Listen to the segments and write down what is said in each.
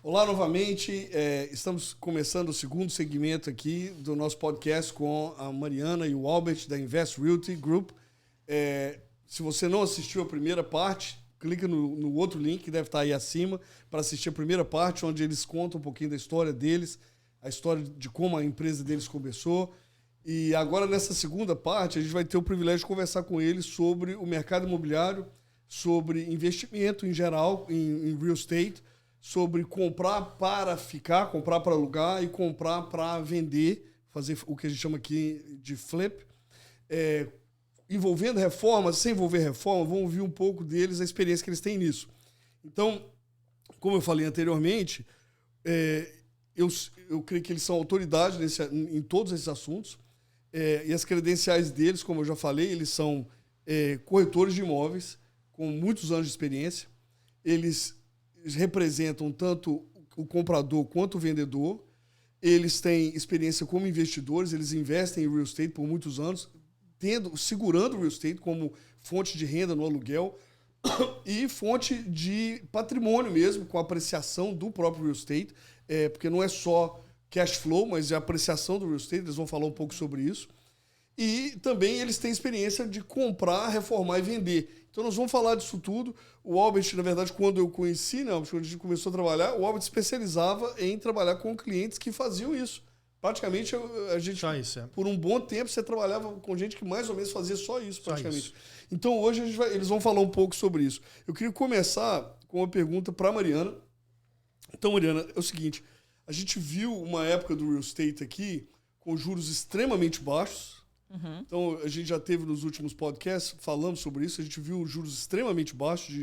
Olá novamente, estamos começando o segundo segmento aqui do nosso podcast com a Mariana e o Albert da Invest Realty Group. Se você não assistiu a primeira parte, clica no outro link que deve estar aí acima para assistir a primeira parte, onde eles contam um pouquinho da história deles, a história de como a empresa deles começou. E agora, nessa segunda parte, a gente vai ter o privilégio de conversar com eles sobre o mercado imobiliário, sobre investimento em geral, em real estate, sobre comprar para ficar, comprar para alugar e comprar para vender, fazer o que a gente chama aqui de flip. Envolvendo reformas, sem envolver reforma, vamos ouvir um pouco deles, a experiência que eles têm nisso. Então, como eu falei anteriormente, eu creio que eles são autoridade em todos esses assuntos. E as credenciais deles, como eu já falei, eles são corretores de imóveis com muitos anos de experiência. Eles representam tanto o comprador quanto o vendedor. Eles têm experiência como investidores, eles investem em real estate por muitos anos, segurando o real estate como fonte de renda no aluguel e fonte de patrimônio mesmo, com a apreciação do próprio real estate, porque não é só cash flow, mas é a apreciação do real estate, eles vão falar um pouco sobre isso. E também eles têm experiência de comprar, reformar e vender. Então nós vamos falar disso tudo. O Albert, na verdade, quando eu conheci, né, quando a gente começou a trabalhar, o Albert especializava em trabalhar com clientes que faziam isso. Praticamente, a gente, por um bom tempo, você trabalhava com gente que mais ou menos fazia só isso, praticamente. Só isso. Então hoje eles vão falar um pouco sobre isso. Eu queria começar com uma pergunta para a Mariana. Então, Mariana, é o seguinte, a gente viu uma época do real estate aqui com juros extremamente baixos. Uhum. Então, a gente já teve nos últimos podcasts falando sobre isso. A gente viu juros extremamente baixos,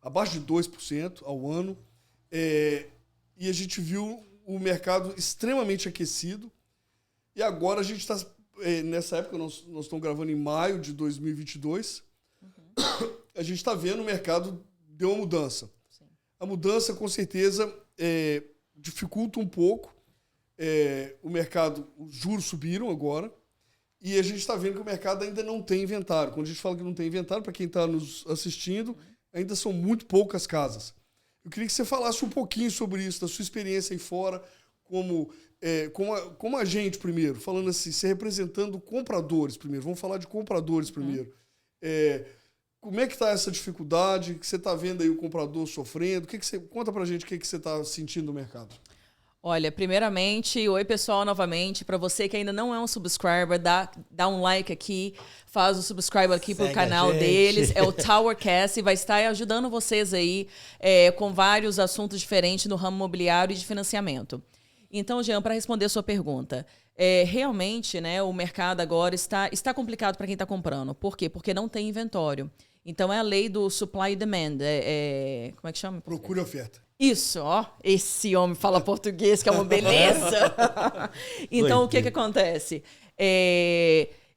abaixo de 2% ao ano. E a gente viu o mercado extremamente aquecido. E agora a gente está... nessa época, nós estamos gravando em maio de 2022. Uhum. A gente está vendo o mercado deu uma mudança. Sim. A mudança, com certeza, dificulta um pouco. O mercado, os juros subiram agora. E a gente está vendo que o mercado ainda não tem inventário. Quando a gente fala que não tem inventário, para quem está nos assistindo, ainda são muito poucas casas. Eu queria que você falasse um pouquinho sobre isso, da sua experiência aí fora, como agente primeiro, falando assim, você representando compradores primeiro. Vamos falar de compradores primeiro. Como é que está essa dificuldade? Que você está vendo aí o comprador sofrendo? Conta para a gente o que você está sentindo no mercado. Olha, primeiramente, oi pessoal, novamente, para você que ainda não é um subscriber, dá um like aqui, faz o subscribe aqui pro canal deles, é o Towercast, e vai estar ajudando vocês aí com vários assuntos diferentes no ramo imobiliário e de financiamento. Então, Jean, para responder a sua pergunta, realmente, né, o mercado agora está complicado para quem está comprando. Por quê? Porque não tem inventório. Então, é a lei do supply e demand. Como é que chama? Procura e oferta. Isso, ó. Esse homem fala português, que é uma beleza. Então, o que acontece?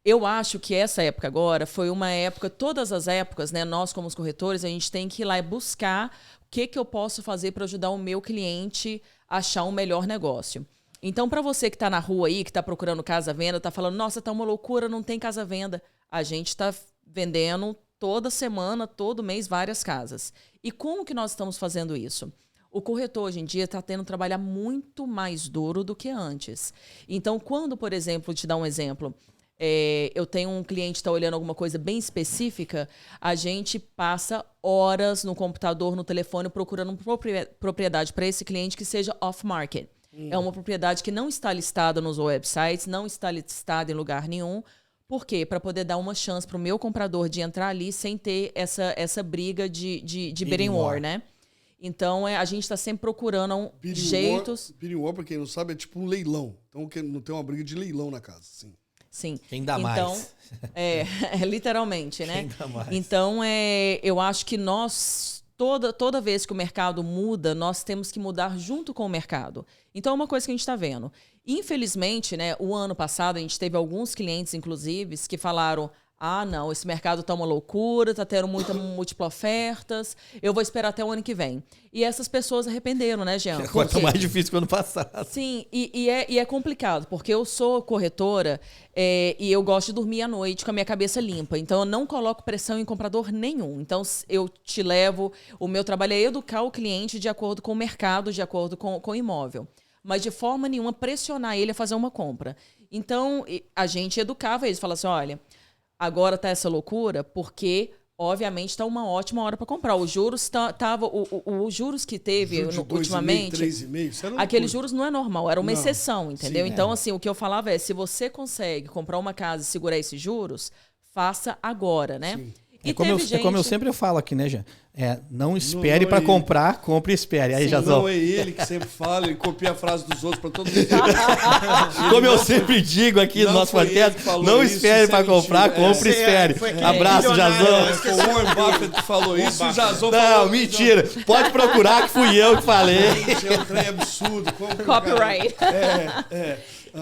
Eu acho que essa época agora foi uma época, todas as épocas, né? Nós, como os corretores, a gente tem que ir lá e buscar o que eu posso fazer para ajudar o meu cliente a achar um melhor negócio. Então, para você que está na rua aí, que está procurando casa à venda, está falando, nossa, tá uma loucura, não tem casa à venda. A gente está vendendo toda semana, todo mês, várias casas. E como que nós estamos fazendo isso? O corretor, hoje em dia, está tendo que trabalhar muito mais duro do que antes. Então, quando, por exemplo, vou te dar um exemplo, eu tenho um cliente que está olhando alguma coisa bem específica, a gente passa horas no computador, no telefone, procurando uma propriedade para esse cliente que seja off-market. É uma propriedade que não está listada nos websites, não está listada em lugar nenhum. Por quê? Para poder dar uma chance para o meu comprador de entrar ali sem ter essa briga de bidding war, né? Então, a gente está sempre procurando jeitos... Bidding war, para quem não sabe, é tipo um leilão. Então, não tem uma briga de leilão na casa, sim. Sim. Quem dá mais? Literalmente, né? Quem dá mais? Então, eu acho que nós, toda vez que o mercado muda, nós temos que mudar junto com o mercado. Então, é uma coisa que a gente está vendo. Infelizmente, né, o ano passado, a gente teve alguns clientes, inclusive, que falaram... Ah, não, esse mercado tá uma loucura, tá tendo muita múltipla ofertas, eu vou esperar até o ano que vem. E essas pessoas arrependeram, né, Jean? Agora tá mais difícil que o ano passado. Sim, e é complicado, porque eu sou corretora e eu gosto de dormir à noite com a minha cabeça limpa. Então, eu não coloco pressão em comprador nenhum. Então, eu te levo... O meu trabalho é educar o cliente de acordo com o mercado, de acordo com o imóvel. Mas, de forma nenhuma, pressionar ele a fazer uma compra. Então, a gente educava eles. Falava assim, olha... Agora tá essa loucura porque, obviamente, tá uma ótima hora para comprar. Os juros os juros que teve ultimamente, 3,5, aqueles juros não é normal, era uma exceção, entendeu? Sim, então, assim, o que eu falava é, se você consegue comprar uma casa e segurar esses juros, faça agora, né? Sim. E como eu sempre falo aqui, né, Jean? Não espere para comprar, compre e espere. Aí, Jazão. Não é ele que sempre fala, ele copia a frase dos outros para todo mundo. Como eu sempre digo aqui no nosso podcast, não espere para comprar, compre e espere. Abraço, Jazão. Foi o Warren Buffett que falou isso, o Jazão falou. Não, mentira. Pode procurar que fui eu que falei. É um trem absurdo. Copyright.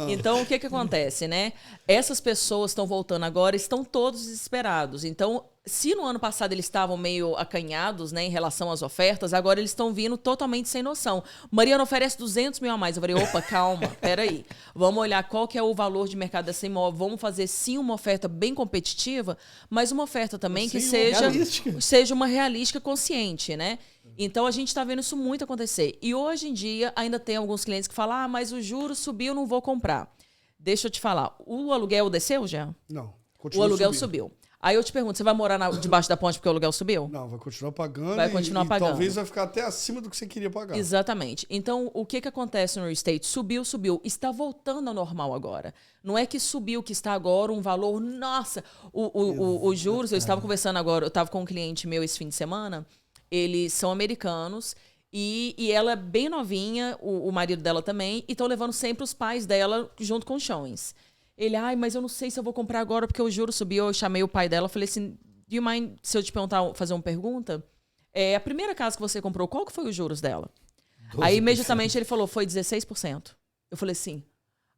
Então, o que acontece, né? Essas pessoas estão voltando agora, estão todos desesperados. Então, se no ano passado eles estavam meio acanhados, né, em relação às ofertas, agora eles estão vindo totalmente sem noção. Mariana oferece 200 mil a mais. Eu falei, opa, calma, peraí. Vamos olhar qual que é o valor de mercado dessa imóvel. Vamos fazer, sim, uma oferta bem competitiva, mas uma oferta também que seja uma realística consciente, né? Então, a gente está vendo isso muito acontecer. E hoje em dia, ainda tem alguns clientes que falam, mas o juro subiu, não vou comprar. Deixa eu te falar, o aluguel desceu já? Não, continua. O aluguel subiu. Aí eu te pergunto, você vai morar debaixo da ponte porque o aluguel subiu? Não, vai continuar pagando. Vai continuar pagando. Talvez vai ficar até acima do que você queria pagar. Exatamente. Então, o que acontece no real estate? Subiu. Está voltando ao normal agora. Não é que subiu, que está agora um valor... Nossa! Os juros, eu estava conversando agora, eu estava com um cliente meu esse fim de semana, eles são americanos e ela é bem novinha, o marido dela também, e estão levando sempre os pais dela junto com os chões. Ele, mas eu não sei se eu vou comprar agora porque o juro subiu. Eu chamei o pai dela, falei assim, do you mind se eu te perguntar, fazer uma pergunta? A primeira casa que você comprou, qual que foi os juros dela? 12%. Aí, imediatamente, ele falou, foi 16%. Eu falei assim,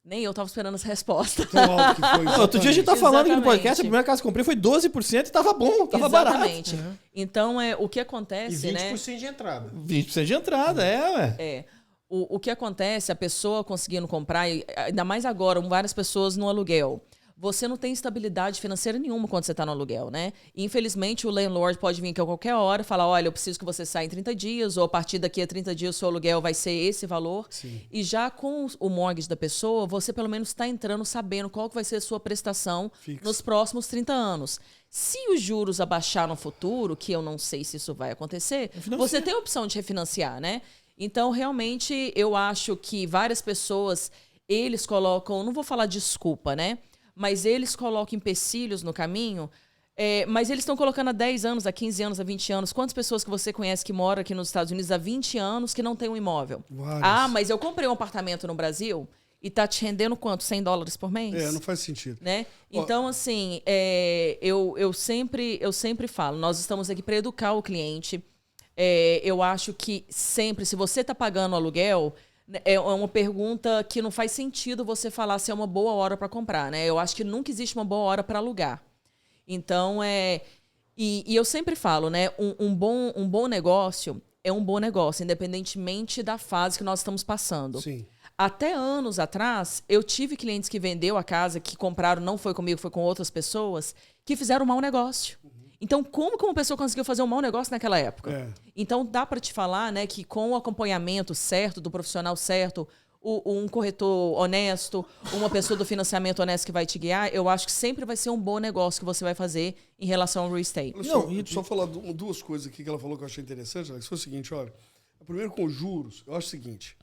nem eu tava esperando essa resposta. Tão alto que foi. Outro dia a gente tá falando aqui no podcast, a primeira casa que eu comprei foi 12% e tava bom, tava barato. Exatamente. Então, o que acontece, e 20% de entrada. 20% de entrada, ué. O que acontece, a pessoa conseguindo comprar, ainda mais agora, várias pessoas no aluguel. Você não tem estabilidade financeira nenhuma quando você está no aluguel, né? E, infelizmente, o landlord pode vir aqui a qualquer hora e falar, olha, eu preciso que você saia em 30 dias, ou a partir daqui a 30 dias o seu aluguel vai ser esse valor. Sim. E já com o mortgage da pessoa, você pelo menos está entrando sabendo qual que vai ser a sua prestação nos próximos 30 anos. Se os juros abaixar no futuro, que eu não sei se isso vai acontecer, você tem a opção de refinanciar, né? Então, realmente, eu acho que várias pessoas, eles colocam, não vou falar desculpa, né? Mas eles colocam empecilhos no caminho, mas eles estão colocando há 10 anos, há 15 anos, há 20 anos. Quantas pessoas que você conhece que moram aqui nos Estados Unidos há 20 anos que não tem um imóvel? Várias. Mas eu comprei um apartamento no Brasil e tá te rendendo quanto? $100 por mês? Não faz sentido. Né? Então, assim, eu sempre falo, nós estamos aqui para educar o cliente. Eu acho que sempre, se você está pagando aluguel, é uma pergunta que não faz sentido você falar se é uma boa hora para comprar, né? Eu acho que nunca existe uma boa hora para alugar. Então, e eu sempre falo, né? Um bom negócio é um bom negócio, independentemente da fase que nós estamos passando. Sim. Até anos atrás, eu tive clientes que vendeu a casa, que compraram, não foi comigo, foi com outras pessoas, que fizeram um mau negócio. Então, como que uma pessoa conseguiu fazer um mau negócio naquela época? Então, dá para te falar, né, que com o acompanhamento certo, do profissional certo, um corretor honesto, uma pessoa do financiamento honesto que vai te guiar, eu acho que sempre vai ser um bom negócio que você vai fazer em relação ao real estate. Só falar duas coisas aqui que ela falou que eu achei interessante, Alex. Foi o seguinte, olha, primeiro com os juros, eu acho o seguinte,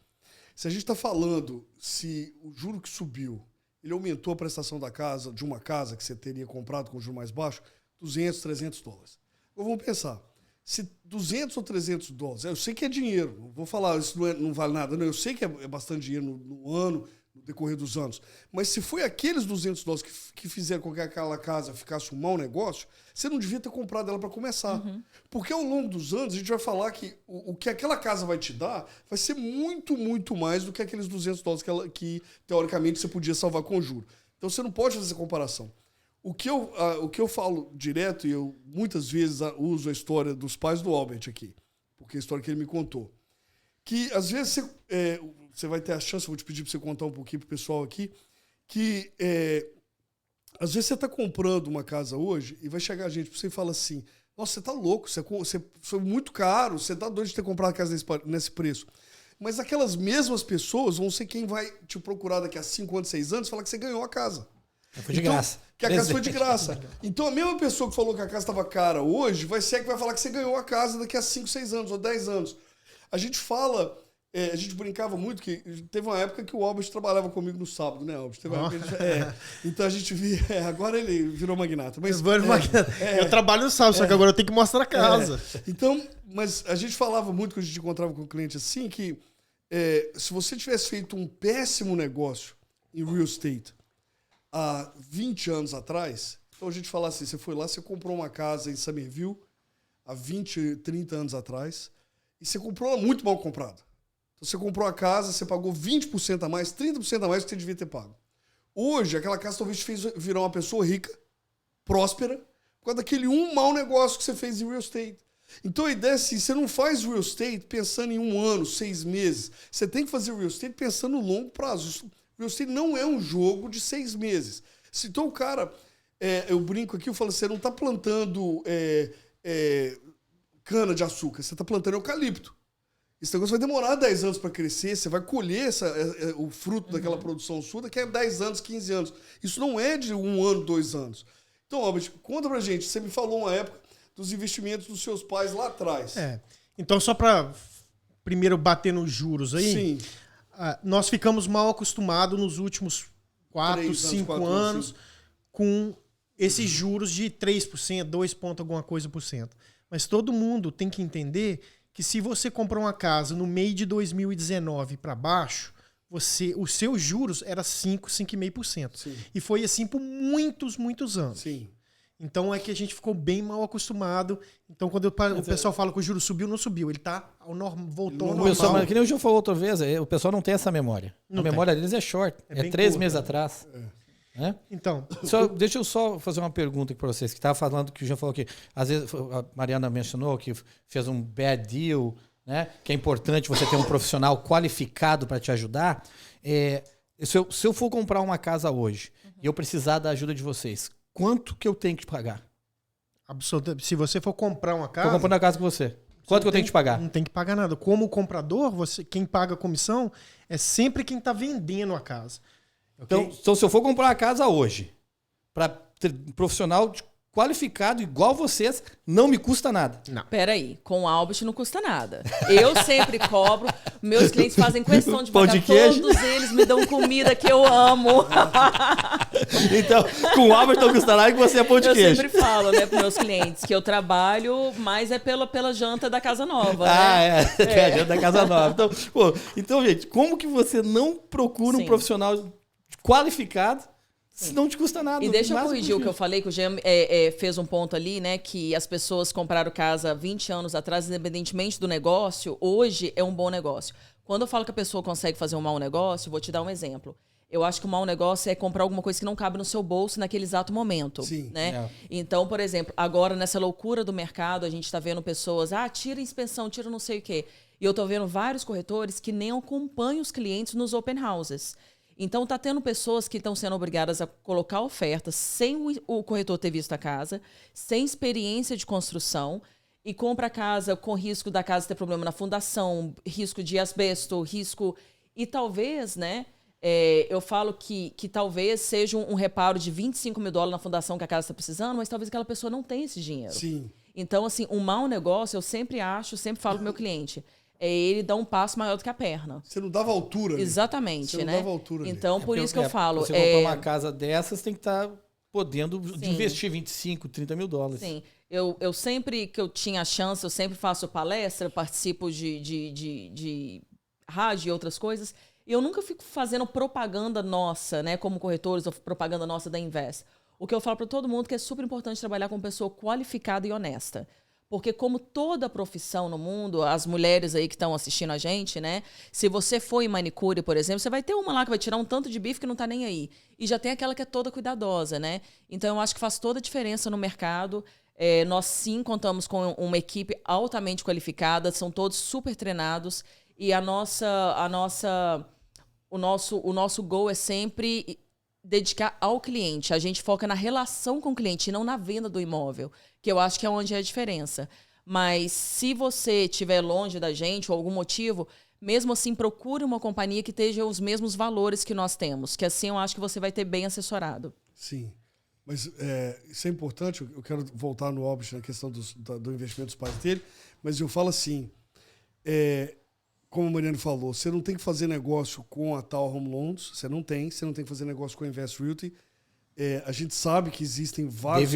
se a gente está falando se o juro que subiu, ele aumentou a prestação da casa, de uma casa que você teria comprado com o juro mais baixo, $200, $300. Agora vamos pensar, se $200 ou $300, eu sei que é dinheiro, não vou falar isso não vale nada, não, eu sei que é bastante dinheiro no ano, no decorrer dos anos, mas se foi aqueles $200 que fizeram com que aquela casa ficasse um mau negócio, você não devia ter comprado ela para começar. Porque ao longo dos anos a gente vai falar que o que aquela casa vai te dar vai ser muito, muito mais do que aqueles $200 que teoricamente você podia salvar com juro. Então você não pode fazer essa comparação. O que eu falo direto, e eu muitas vezes uso a história dos pais do Albert aqui, porque é a história que ele me contou, que às vezes você vai ter a chance, eu vou te pedir para você contar um pouquinho para o pessoal aqui, que às vezes você está comprando uma casa hoje e vai chegar a gente para você e fala assim, nossa, você está louco, você foi muito caro, você está doido de ter comprado a casa nesse preço. Mas aquelas mesmas pessoas vão ser quem vai te procurar daqui a 5 anos, 6 anos, falar que você ganhou a casa. Foi de graça. Que a casa foi de graça. Então a mesma pessoa que falou que a casa estava cara hoje vai ser a que vai falar que você ganhou a casa daqui a 5, 6 anos ou 10 anos. A gente fala, a gente brincava muito que teve uma época que o Albert trabalhava comigo no sábado, né, Albert? Teve uma época que então a gente via. Agora ele virou magnata. Mas, eu trabalho no sábado, só que agora eu tenho que mostrar a casa. Então, mas a gente falava muito quando a gente encontrava com o cliente assim que se você tivesse feito um péssimo negócio em real estate há 20 anos atrás, então a gente fala assim, você foi lá, você comprou uma casa em Somerville há 20, 30 anos atrás, e você comprou ela muito mal comprada. Então você comprou a casa, você pagou 20% a mais, 30% a mais do que você devia ter pago. Hoje, aquela casa talvez te fez virar uma pessoa rica, próspera, por causa daquele mau negócio que você fez em real estate. Então a ideia é assim, você não faz real estate pensando em 1 ano, 6 meses. Você tem que fazer real estate pensando no longo prazo. Real estate não é um jogo de 6 meses. Então o cara, eu brinco aqui, eu falo, você não está plantando cana de açúcar, você está plantando eucalipto. Esse negócio vai demorar 10 anos para crescer, você vai colher o fruto daquela produção sua daqui a 10 anos, 15 anos. Isso não é de 1 ano, 2 anos. Então, Albert, conta pra gente, você me falou uma época dos investimentos dos seus pais lá atrás. Então, só para primeiro bater nos juros aí, sim. Nós ficamos mal acostumados nos últimos 4, 5 anos com esses juros de 3%, 2 pontos alguma coisa por cento. Mas todo mundo tem que entender que se você comprou uma casa no meio de 2019 para baixo, os seus juros eram 5,5%. E foi assim por muitos, muitos anos. Sim. Então é que a gente ficou bem mal acostumado. Então quando o pessoal fala que o juro subiu, não subiu. Ele voltou ao normal. Pessoal, mas que nem o João falou outra vez, o pessoal não tem essa memória. A memória deles é short. É 3 meses atrás. Então. Deixa eu só fazer uma pergunta aqui para vocês. Que estava falando que o João falou que às vezes a Mariana mencionou que fez um bad deal, né? Que é importante você ter um profissional qualificado para te ajudar. Se eu for comprar uma casa hoje e eu precisar da ajuda de vocês, quanto que eu tenho que pagar? Absolutamente. Se você for comprar uma casa... Estou comprando a casa com você. Quanto que eu tenho que pagar? Não tem que pagar nada. Como comprador, quem paga a comissão é sempre quem está vendendo a casa. Okay? Então, se eu for comprar uma casa hoje, para ter um profissional qualificado igual vocês, não me custa nada. Não. Peraí, com o Albert não custa nada. Eu sempre cobro, meus clientes fazem questão de pagar, todos eles me dão comida que eu amo. Então, com o Albert não custa nada que você é pão de queijo. Eu sempre falo, né, para meus clientes que eu trabalho, mas é pela janta da casa nova, né? É a janta da casa nova. Então, gente, como que você não procura um profissional qualificado se não te custa nada? E deixa eu corrigir o que eu falei, que o Jean fez um ponto ali, né? Que as pessoas compraram casa 20 anos atrás, independentemente do negócio, hoje é um bom negócio. Quando eu falo que a pessoa consegue fazer um mau negócio, vou te dar um exemplo. Eu acho que o mau negócio é comprar alguma coisa que não cabe no seu bolso naquele exato momento. Sim. Né? Então, por exemplo, agora nessa loucura do mercado, a gente está vendo pessoas, tira inspeção, tira não sei o quê. E eu estou vendo vários corretores que nem acompanham os clientes nos open houses. Então, está tendo pessoas que estão sendo obrigadas a colocar ofertas sem o corretor ter visto a casa, sem experiência de construção, e compra a casa com risco da casa ter problema na fundação, risco de asbesto, risco... E talvez, né, eu falo que talvez seja um reparo de $25 mil na fundação que a casa está precisando, mas talvez aquela pessoa não tenha esse dinheiro. Sim. Então, assim, um mau negócio, eu sempre falo pro meu cliente... ele dá um passo maior do que a perna. Você não dava altura. Ali. Exatamente, você né? Não dava altura. Então, por isso que eu falo... Você comprar uma casa dessas, tem que estar podendo investir $25, $30 mil. Sim. Eu sempre que eu tinha chance, eu sempre faço palestra, participo de rádio e outras coisas. E eu nunca fico fazendo propaganda nossa, né? Como corretores, ou propaganda nossa da Invest. O que eu falo para todo mundo é que é super importante trabalhar com pessoa qualificada e honesta. Porque como toda profissão no mundo, as mulheres aí que estão assistindo a gente, né? Se você for em manicure, por exemplo, você vai ter uma lá que vai tirar um tanto de bife que não tá nem aí. E já tem aquela que é toda cuidadosa, né? Então, eu acho que faz toda a diferença no mercado. Nós, sim, contamos com uma equipe altamente qualificada, são todos super treinados. E o nosso goal é sempre dedicar ao cliente. A gente foca na relação com o cliente e não na venda do imóvel, que eu acho que é onde é a diferença. Mas se você estiver longe da gente, ou algum motivo, mesmo assim, procure uma companhia que esteja os mesmos valores que nós temos, que assim eu acho que você vai ter bem assessorado. Sim. Mas isso é importante, eu quero voltar no Albert na questão do investimento dos pais dele, mas eu falo assim, como o Mariano falou, você não tem que fazer negócio com a Tower Home Loans, você não tem que fazer negócio com a Invest Realty. A gente sabe que existem vários...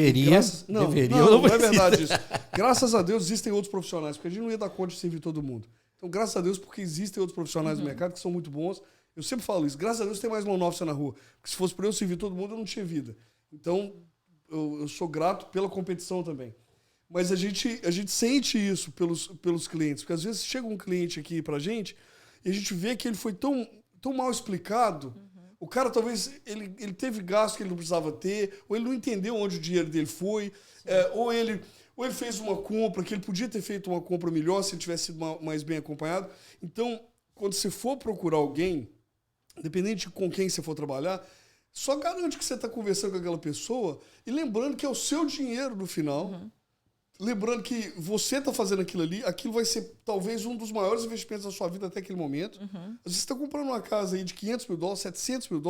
Não é verdade isso. Graças a Deus existem outros profissionais, porque a gente não ia dar conta de servir todo mundo. Então, graças a Deus, porque existem outros profissionais no mercado que são muito bons. Eu sempre falo isso, graças a Deus tem mais loan officer na rua, porque se fosse para eu servir todo mundo, eu não tinha vida. Então, eu sou grato pela competição também. Mas a gente sente isso pelos clientes, porque às vezes chega um cliente aqui pra gente e a gente vê que ele foi tão mal explicado, o cara talvez ele teve gasto que ele não precisava ter, ou ele não entendeu onde o dinheiro dele foi, ou ele fez uma compra que ele podia ter feito uma compra melhor se ele tivesse sido mais bem acompanhado. Então, quando você for procurar alguém, independente de com quem você for trabalhar, só garante que você está conversando com aquela pessoa e lembrando que é o seu dinheiro no final. Lembrando que você está fazendo aquilo ali, aquilo vai ser talvez um dos maiores investimentos da sua vida até aquele momento. Às vezes você está comprando uma casa aí de $500 mil, $700 mil,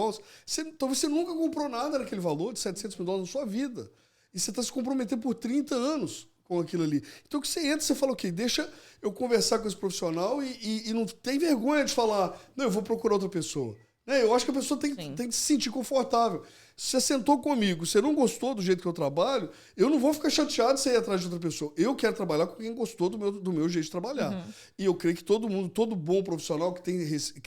talvez você nunca comprou nada naquele valor de $700 mil na sua vida. E você está se comprometendo por 30 anos com aquilo ali. Então que você entra, você fala, ok, deixa eu conversar com esse profissional e não tem vergonha de falar, não, eu vou procurar outra pessoa. Eu acho que a pessoa tem que se sentir confortável. Se você sentou comigo, você não gostou do jeito que eu trabalho, eu não vou ficar chateado de você ir atrás de outra pessoa. Eu quero trabalhar com quem gostou do meu jeito de trabalhar. E eu creio que todo bom profissional que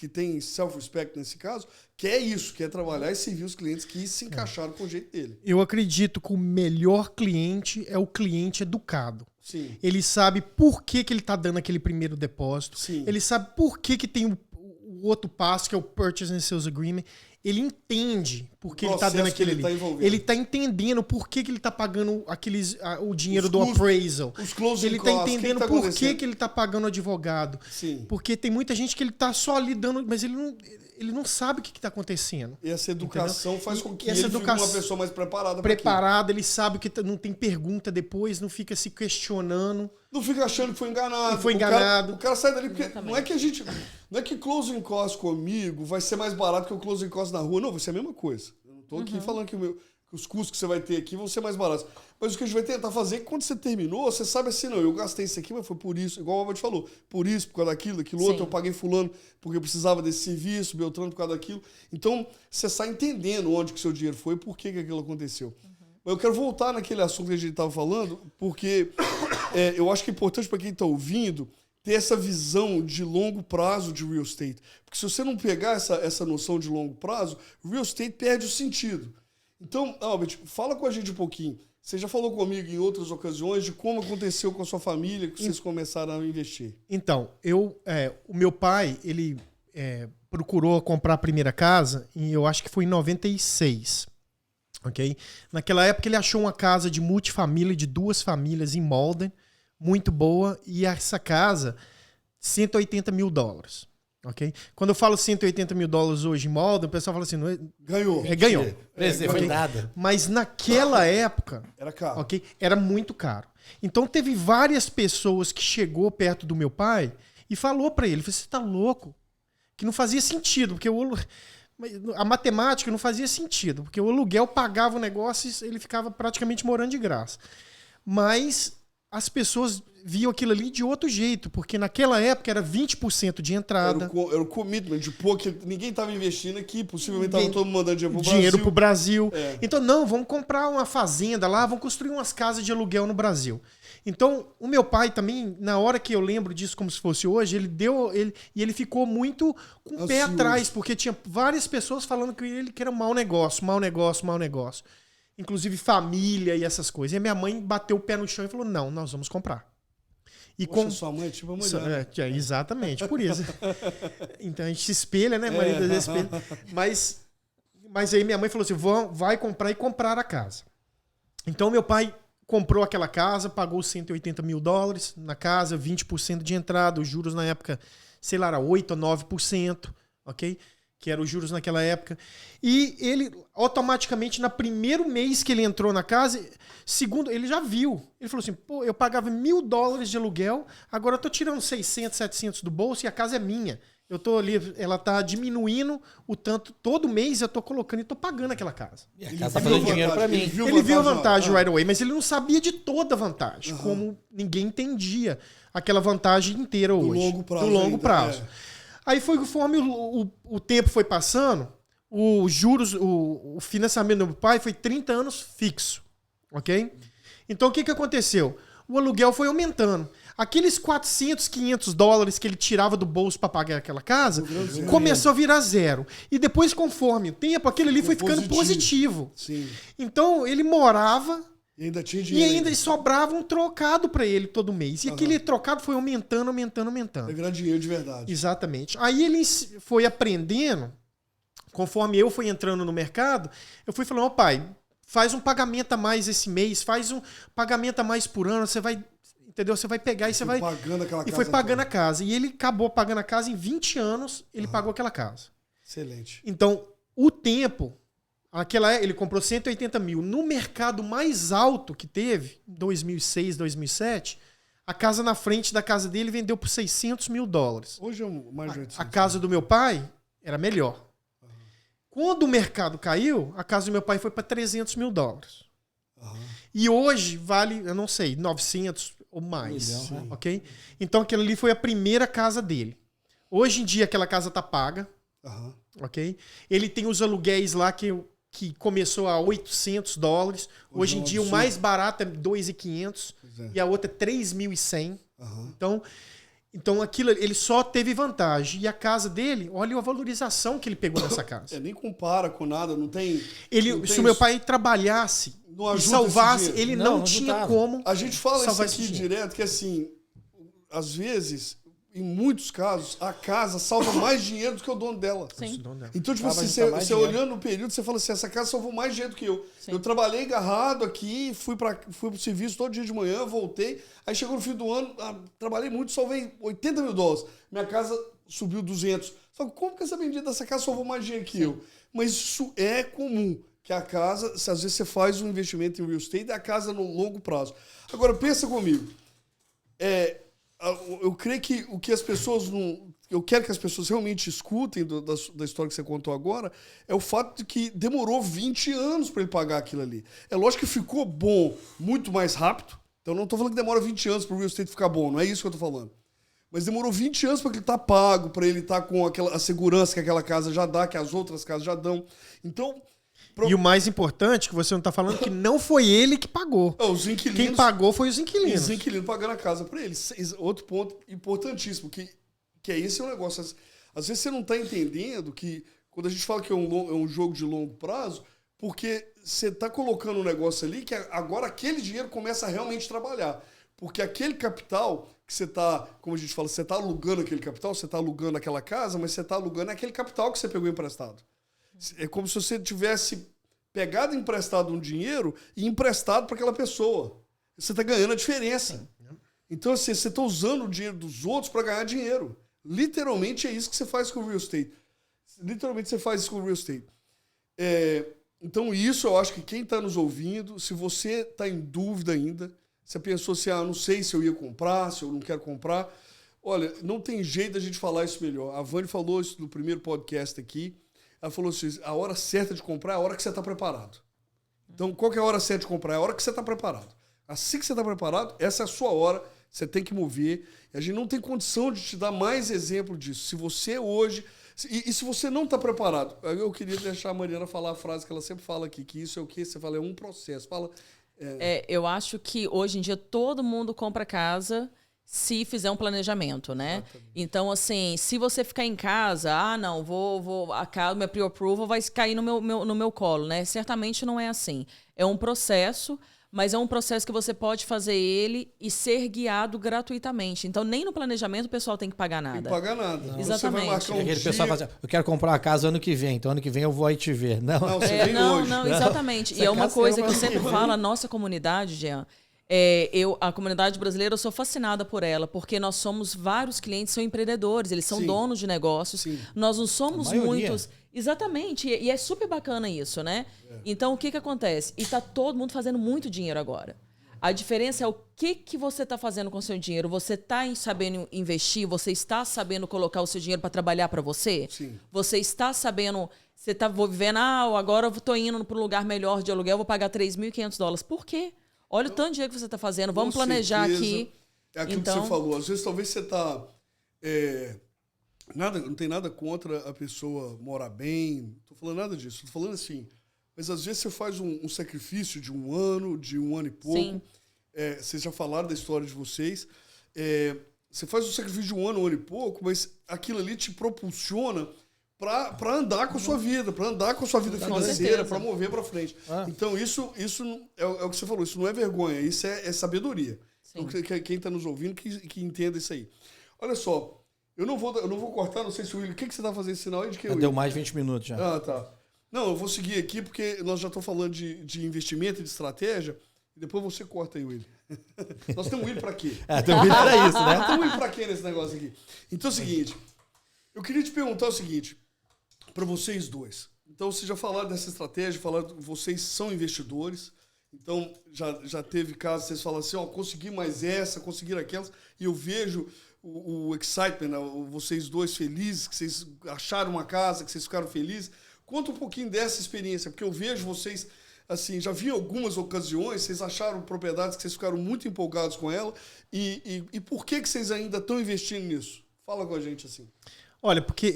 tem self-respect nesse caso, quer isso, quer trabalhar e servir os clientes que se encaixaram com o jeito dele. Eu acredito que o melhor cliente é o cliente educado. Sim. Ele sabe por que ele está dando aquele primeiro depósito. Sim. Ele sabe por que tem o outro passo, que é o Purchase and Sales Agreement. Ele entende por que ele está dando aquele ali. Ele está entendendo por que ele está pagando o dinheiro do appraisal. Os closing ele está entendendo por que ele está pagando o advogado. Sim. Porque tem muita gente que ele está só ali dando, mas ele não sabe o que está acontecendo. E essa educação faz com que ele fique uma pessoa mais preparada. Preparada, ele sabe que não tem pergunta depois, não fica se questionando. Não fica achando que foi enganado. O cara sai dali, porque não é que closing cost comigo vai ser mais barato que o closing cost na rua. Não, vai ser a mesma coisa. Eu não estou aqui falando que os custos que você vai ter aqui vão ser mais baratos. Mas o que a gente vai tentar fazer é que quando você terminou, você sabe assim, não, eu gastei isso aqui, mas foi por isso, igual o Albert falou, por isso, por causa daquilo outro, eu paguei fulano porque eu precisava desse serviço, Beltrano por causa daquilo. Então, você sai entendendo onde que o seu dinheiro foi e por que aquilo aconteceu. Mas eu quero voltar naquele assunto que a gente estava falando, porque eu acho que é importante para quem está ouvindo ter essa visão de longo prazo de real estate. Porque se você não pegar essa noção de longo prazo, real estate perde o sentido. Então, Albert, fala com a gente um pouquinho. Você já falou comigo em outras ocasiões de como aconteceu com a sua família, que vocês começaram a investir. Então, o meu pai, ele procurou comprar a primeira casa, e eu acho que foi em 96. Okay? Naquela época, ele achou uma casa de multifamília, de 2 famílias em Malden, muito boa, e essa casa, $180 mil. Okay? Quando eu falo $180 mil hoje em Malden, o pessoal fala assim... Ganhou. Ganhou. Foi nada. Mas naquela época... Era caro. Okay? Era muito caro. Então teve várias pessoas que chegou perto do meu pai e falou para ele, você tá louco? Que não fazia sentido, porque a matemática não fazia sentido, porque o aluguel pagava o negócio e ele ficava praticamente morando de graça. Mas as pessoas viam aquilo ali de outro jeito, porque naquela época era 20% de entrada. Era o commitment de que ninguém estava investindo aqui, possivelmente estava todo mundo mandando dinheiro pro Brasil. Então, não, vamos comprar uma fazenda lá, vamos construir umas casas de aluguel no Brasil. Então, o meu pai também, na hora que eu lembro disso como se fosse hoje, ele ficou muito com o pé atrás, porque tinha várias pessoas falando que ele que era mau negócio. inclusive família e essas coisas. E a minha mãe bateu o pé no chão e falou, não, nós vamos comprar. E Poxa, sua mãe é tipo a mulher. Exatamente, por isso. Então a gente se espelha, né? Marido às vezes espelha. Mas aí minha mãe falou assim, vai comprar e comprar a casa. Então meu pai comprou aquela casa, pagou $180 mil na casa, 20% de entrada, os juros na época, sei lá, era 8% ou 9%, ok? Que eram os juros naquela época. E ele, automaticamente, no primeiro mês que ele entrou na casa, segundo, ele já viu. Ele falou assim, pô, eu pagava $1.000 de aluguel, agora eu tô tirando 600, 700 do bolso e a casa é minha. Eu tô ali, ela tá diminuindo o tanto, todo mês eu tô colocando e tô pagando aquela casa. E a casa tá fazendo dinheiro pra mim. Ele viu a vantagem right away, mas ele não sabia de toda a vantagem, como ninguém entendia aquela vantagem inteira hoje. Do longo prazo. Aí foi conforme o tempo foi passando, os juros, o financiamento do meu pai foi 30 anos fixo, ok? Então o que aconteceu? O aluguel foi aumentando. Aqueles $400, $500 que ele tirava do bolso para pagar aquela casa, começou a virar zero. E depois, conforme o tempo, aquele ali foi ficando positivo. Sim. Então ele morava... E ainda tinha dinheiro. E ainda sobrava um trocado para ele todo mês. E aquele trocado foi aumentando. É grande dinheiro de verdade. Exatamente. Aí ele foi aprendendo, conforme eu fui entrando no mercado, eu fui falando, pai, faz um pagamento a mais esse mês, faz um pagamento a mais por ano, você vai, entendeu? Você vai pegar e você vai... Pagando aquela casa. E foi pagando a casa. E ele acabou pagando a casa em 20 anos, ele pagou aquela casa. Excelente. Então, o tempo... ele comprou 180 mil. No mercado mais alto que teve, 2006, 2007, a casa na frente da casa dele vendeu por $600 mil. Hoje é mais de 800. A casa do meu pai era melhor. Quando o mercado caiu, a casa do meu pai foi para $300 mil. E hoje vale, eu não sei, 900 ou mais. Ok? Então aquilo ali foi a primeira casa dele. Hoje em dia aquela casa tá paga. Ok? Ele tem os aluguéis lá que começou a $800. Hoje em dia, o mais barato é $2.500 e a outra é $3.100. Então, aquilo, ele só teve vantagem. E a casa dele, olha a valorização que ele pegou nessa casa. Nem compara com nada, não tem... Se o meu pai trabalhasse e salvasse, ele não tinha como. A gente fala isso aqui direto, que assim, às vezes... Em muitos casos, a casa salva mais dinheiro do que o dono dela. Sim. Então, tipo assim, você olhando no período, você fala assim, essa casa salvou mais dinheiro do que eu. Sim. Eu trabalhei agarrado aqui, fui pro serviço todo dia de manhã, voltei. Aí chegou no fim do ano, trabalhei muito, salvei $80 mil. Minha casa subiu 200. Só que como que essa bendita dessa casa salvou mais dinheiro que eu? Mas isso é comum, que a casa, às vezes você faz um investimento em real estate, a casa no longo prazo. Agora, pensa comigo. Eu creio que o que as pessoas não... Eu quero que as pessoas realmente escutem da história que você contou agora, é o fato de que demorou 20 anos para ele pagar aquilo ali. É lógico que ficou bom muito mais rápido. Então não estou falando que demora 20 anos para o real estate ficar bom, não é isso que eu estou falando. Mas demorou 20 anos para ele estar pago, para ele estar com a segurança que aquela casa já dá, que as outras casas já dão. Então... E o mais importante, que você não está falando, que não foi ele que pagou. Os inquilinos, quem pagou foi os inquilinos. Os inquilinos pagando a casa para eles. Outro ponto importantíssimo, que é esse o negócio. Às vezes você não está entendendo que, quando a gente fala que é um jogo de longo prazo, porque você está colocando um negócio ali que agora aquele dinheiro começa a realmente trabalhar. Porque aquele capital que você está, como a gente fala, você está alugando aquele capital, você está alugando aquela casa, mas você está alugando aquele capital que você pegou emprestado. É como se você tivesse pegado emprestado um dinheiro e emprestado para aquela pessoa. Você está ganhando a diferença. Então, assim, você está usando o dinheiro dos outros para ganhar dinheiro. Literalmente é isso que você faz com o real estate. Literalmente você faz isso com o real estate. Então, isso eu acho que quem está nos ouvindo, se você está em dúvida ainda, se pensou assim, não sei se eu ia comprar, se eu não quero comprar, olha, não tem jeito da gente falar isso melhor. A Vânia falou isso no primeiro podcast aqui. Ela falou assim, a hora certa de comprar é a hora que você está preparado. Então, qual que é a hora certa de comprar? É a hora que você está preparado. Assim que você está preparado, essa é a sua hora, você tem que mover. E a gente não tem condição de te dar mais exemplo disso. Se você hoje... E se você não está preparado? Eu queria deixar a Mariana falar a frase que ela sempre fala aqui, que isso é o quê? Você fala, é um processo. Fala... Eu acho que hoje em dia todo mundo compra casa se fizer um planejamento, né? Então, assim, se você ficar em casa, não, a minha pre-approval vai cair no meu colo, né? Certamente não é assim. É um processo, mas é um processo que você pode fazer ele e ser guiado gratuitamente. Então, nem no planejamento o pessoal tem que pagar nada. Tem que pagar nada. Não. Exatamente. Você vai marcar Aquele pessoal fala assim, eu quero comprar uma casa ano que vem, então ano que vem eu vou aí te ver. Não, você vem hoje. Não, exatamente. E é uma coisa que eu sempre falo, a nossa comunidade, Jean, a comunidade brasileira, eu sou fascinada por ela, porque nós somos vários clientes, são empreendedores, eles são donos de negócios. Sim. Nós não somos muitos. Exatamente, e é super bacana isso, né? Então, o que acontece? E tá todo mundo fazendo muito dinheiro agora. A diferença é o que você está fazendo com o seu dinheiro. Você está sabendo investir? Você está sabendo colocar o seu dinheiro para trabalhar para você? Sim. Você está sabendo... Você está vivendo, agora eu estou indo para um lugar melhor de aluguel, vou pagar $3.500. Por quê? Olha o tanto de dinheiro que você está fazendo. Vamos planejar aqui. É aquilo que você falou. Às vezes, talvez você está... não tem nada contra a pessoa morar bem. Não estou falando nada disso. Estou falando assim... Mas, às vezes, você faz um sacrifício de um ano e pouco. Sim. Vocês já falaram da história de vocês. Você faz um sacrifício de um ano e pouco, mas aquilo ali te propulsiona para andar com a sua vida, para andar com a sua vida financeira, para mover para frente. Então, isso é o que você falou. Isso não é vergonha, isso é sabedoria. Então, quem está nos ouvindo que entenda isso aí. Olha só, eu não vou cortar, não sei se o William... O que você está fazendo esse sinal aí? Deu mais 20 minutos já. Ah, tá. Não, eu vou seguir aqui porque nós já estamos falando de investimento e de estratégia. E depois você corta aí, William. Nós temos um William para quê? Tem um William para isso, né? Tem um William para quê nesse negócio aqui? Então é o seguinte, eu queria te perguntar o seguinte, para vocês dois. Então, vocês já falaram dessa estratégia, vocês são investidores. Então, já teve casos, vocês falam assim, consegui mais essa, conseguiram aquelas. E eu vejo o excitement, né? Vocês dois felizes, que vocês acharam uma casa, que vocês ficaram felizes. Conta um pouquinho dessa experiência, porque eu vejo vocês, assim, já vi algumas ocasiões, vocês acharam propriedades que vocês ficaram muito empolgados com ela, e por que vocês ainda estão investindo nisso? Fala com a gente assim. Olha, porque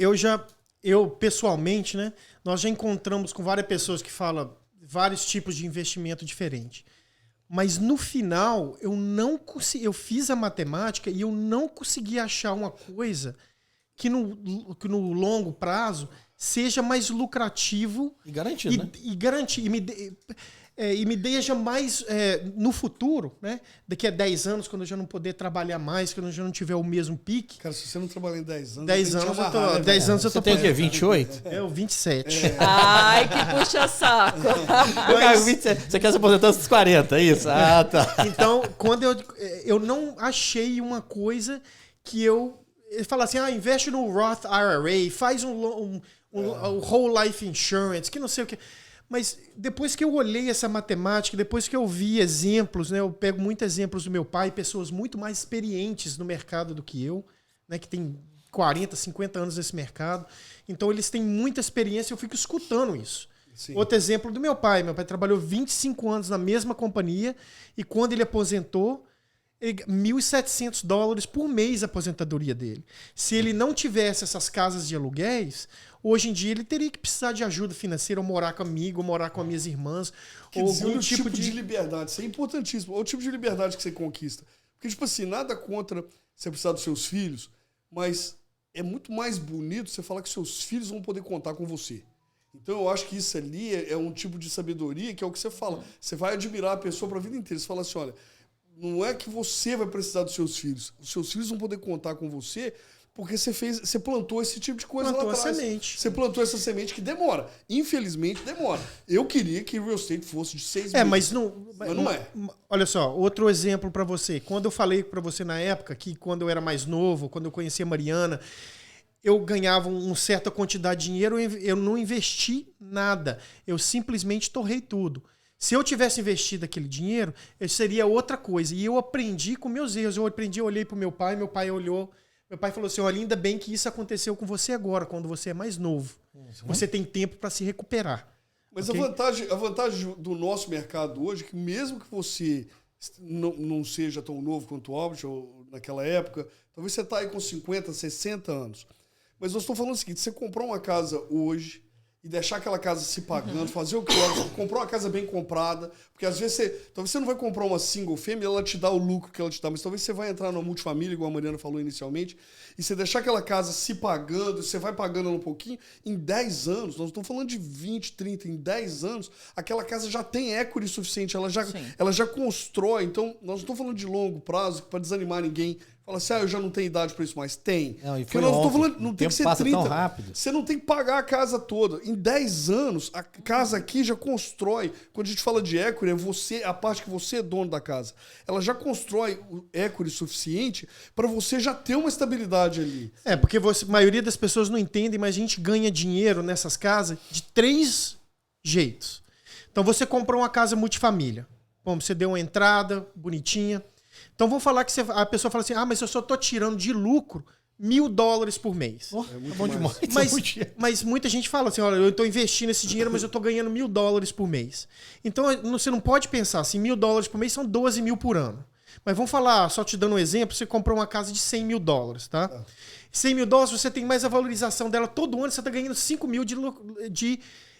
eu pessoalmente, né, nós já encontramos com várias pessoas que falam vários tipos de investimento diferente. Mas no final, eu fiz a matemática e eu não consegui achar uma coisa que no longo prazo seja mais lucrativo e garantido, né? E me deixa mais no futuro, né? Daqui a 10 anos, quando eu já não poder trabalhar mais, quando eu já não tiver o mesmo pique. Cara, se você não trabalhar em 10 anos... 10 anos eu tô... 10 anos eu tô... Você tem o quê? 28? Eu 27. Ai, que puxa-saco. Você quer se aposentar aos 40, é isso? Ah, tá. Então, quando eu não achei uma coisa que ele fala assim, investe no Roth IRA, faz um whole life insurance, que não sei o que. Mas depois que eu olhei essa matemática, depois que eu vi exemplos, né, eu pego muitos exemplos do meu pai, pessoas muito mais experientes no mercado do que eu, né, que tem 40, 50 anos nesse mercado. Então eles têm muita experiência, eu fico escutando isso. Sim. Outro exemplo do meu pai. Meu pai trabalhou 25 anos na mesma companhia e quando ele aposentou, $1.700 por mês a aposentadoria dele. Se ele não tivesse essas casas de aluguéis, hoje em dia ele teria que precisar de ajuda financeira, ou morar comigo, ou morar com as minhas irmãs. Ou algum tipo de liberdade. Isso é importantíssimo. Ou o tipo de liberdade que você conquista. Porque, tipo assim, nada contra você precisar dos seus filhos, mas é muito mais bonito você falar que seus filhos vão poder contar com você. Então, eu acho que isso ali é um tipo de sabedoria que é o que você fala. Você vai admirar a pessoa para a vida inteira. Você fala assim, olha, não é que você vai precisar dos seus filhos. Os seus filhos vão poder contar com você porque você plantou esse tipo de coisa lá atrás. Semente. Você plantou essa semente que demora. Infelizmente, demora. Eu queria que o real estate fosse de 6 meses. Mas não é. Olha só, outro exemplo para você. Quando eu falei para você na época que quando eu era mais novo, quando eu conhecia a Mariana, eu ganhava uma certa quantidade de dinheiro, eu não investi nada. Eu simplesmente torrei tudo. Se eu tivesse investido aquele dinheiro, seria outra coisa. E eu aprendi com meus erros. Eu olhei para o meu pai olhou. Meu pai falou assim, olha, ainda bem que isso aconteceu com você agora, quando você é mais novo. Você tem tempo para se recuperar. Mas okay? a vantagem do nosso mercado hoje é que mesmo que você não seja tão novo quanto o Albert, ou naquela época, talvez você está aí com 50, 60 anos. Mas nós estamos falando o seguinte, você comprou uma casa hoje e deixar aquela casa se pagando, fazer o que gosta, comprar uma casa bem comprada, porque às vezes talvez você não vai comprar uma single family, ela te dá o lucro que ela te dá, mas talvez você vai entrar numa multifamília, igual a Mariana falou inicialmente, e você deixar aquela casa se pagando, você vai pagando um pouquinho, em 10 anos, nós não estamos falando de 20, 30, em 10 anos, aquela casa já tem equity suficiente, ela já constrói, então nós não estamos falando de longo prazo, para desanimar ninguém. Fala assim, eu já não tenho idade para isso mais. Tem. Não tem que ser 30. Tão rápido. Você não tem que pagar a casa toda. Em 10 anos, a casa aqui já constrói. Quando a gente fala de equity, é a parte que você é dono da casa. Ela já constrói o equity suficiente para você já ter uma estabilidade ali. Porque a maioria das pessoas não entendem, mas a gente ganha dinheiro nessas casas de 3 jeitos. Então você comprou uma casa multifamília. Bom, você deu uma entrada bonitinha. Então vamos falar que a pessoa fala assim, mas eu só tô tirando de lucro $1.000 por mês. É bom demais. Mas muita gente fala assim, olha, eu tô investindo esse dinheiro, mas eu tô ganhando $1.000 por mês. Então você não pode pensar assim, $1.000 por mês são 12 mil por ano. Mas vamos falar, só te dando um exemplo, você comprou uma casa de $100.000, tá? $100.000, você tem mais a valorização dela todo ano, você tá ganhando 5 mil de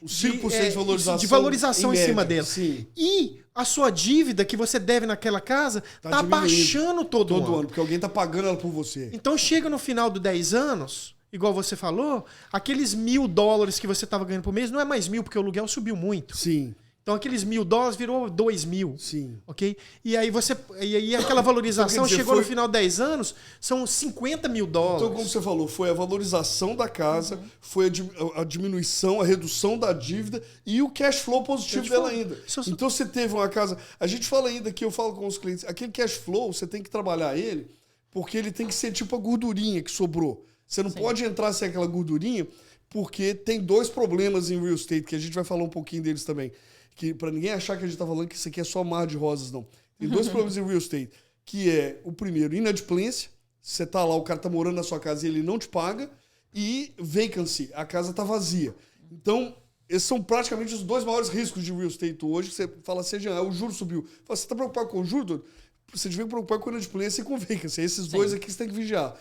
5% de valorização em cima dela. Sim. E a sua dívida que você deve naquela casa tá baixando todo ano. Porque alguém tá pagando ela por você. Então chega no final dos 10 anos, igual você falou, aqueles $1.000 que você tava ganhando por mês não é mais 1.000, porque o aluguel subiu muito. Sim. Então aqueles $1.000 virou 2.000. Sim. Ok? E aí aquela valorização chegou no final de 10 anos, são $50.000. Então, como você falou, foi a valorização da casa, foi a diminuição, a redução da dívida e o cash flow positivo dela ainda. Então você teve uma casa. A gente fala ainda que eu falo com os clientes, aquele cash flow, você tem que trabalhar ele, porque ele tem que ser tipo a gordurinha que sobrou. Você não pode entrar sem aquela gordurinha, porque tem 2 problemas em real estate, que a gente vai falar um pouquinho deles também. Que para ninguém achar que a gente tá falando que isso aqui é só mar de rosas, não. Tem 2 problemas em real estate, que é o primeiro, inadimplência, você tá lá, o cara tá morando na sua casa e ele não te paga, e vacancy, a casa tá vazia. Então, esses são praticamente os 2 maiores riscos de real estate hoje, que você fala assim, o juro subiu. Você tá preocupado com o juro, doutor? Você devia preocupar com a inadimplência e com vacancy. Esses 2 aqui você tem que vigiar.